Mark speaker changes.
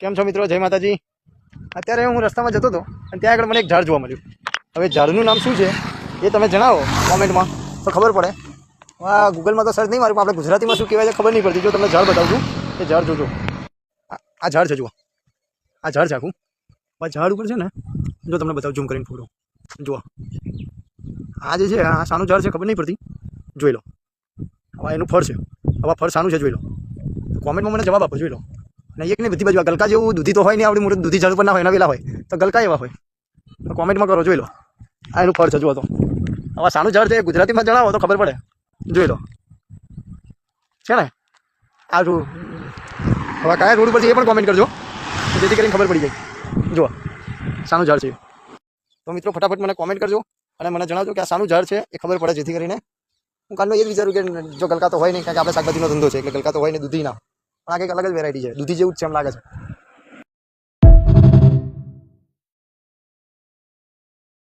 Speaker 1: કેમ છો મિત્રો? જય માતાજી. અત્યારે હું રસ્તામાં જતો હતો અને ત્યાં આગળ મને એક ઝાડ જોવા મળ્યું. હવે ઝાડનું નામ શું છે એ તમે જણાવો કોમેન્ટમાં તો ખબર પડે. આ ગૂગલમાં તો સર્ચ નહીં માર્યું, આપણે ગુજરાતીમાં શું કહેવાય છે ખબર નહીં પડતી. જો તમને ઝાડ બતાવું છું એ ઝાડ જોજો. આ ઝાડ છે, જુઓ આ ઝાડ છે આખું. આ ઝાડ ઉપર છે ને, જો તમને બતાવું ઝૂમ કરીને ફોટો જુઓ. આ જે છે આ શાનું ઝાડ છે ખબર નહીં પડતી, જોઈ લો. હવે એનું ફળ છે, હવે ફળ શાનું છે જોઈ લો. કોમેન્ટમાં મને જવાબ આપો, જોઈ લો. અને એક નહીં બધી બાજુ ગલકા જેવું દૂધી તો હોય નહીં, આપણી મોટી દૂધી ઝાડ પર ના હોય, એના વેલા હોય તો ગલકા એવા હોય. તો કોમેન્ટમાં કરો, જોઈ લો. આ એનું ફળ છે, જુઓ. તો હવે શાનું ઝાડ છે ગુજરાતીમાં જણાવો તો ખબર પડે, જોઈ લો. છે ને આ જો હવે કયા રોડ ઉપર છે એ પણ કોમેન્ટ કરજો, જેથી કરીને ખબર પડી જાય. જુઓ શાનું ઝાડ છે. તો મિત્રો ફટાફટ મને કોમેન્ટ કરજો અને મને જણાવજો કે આ શાનું ઝાડ છે એ ખબર પડે, જેથી કરીને હું કાલનો એ જ વિચારું કે જો ગલકા તો હોય નહીં, કારણ કે આપણે શાકભાજીનો ધંધો છે એટલે ગલકા તો હોય ને દૂધી ના, પણ આ કંઈક અલગ જ વેરાયટી છે, દૂધી જેવું જ છે એમ લાગે છે.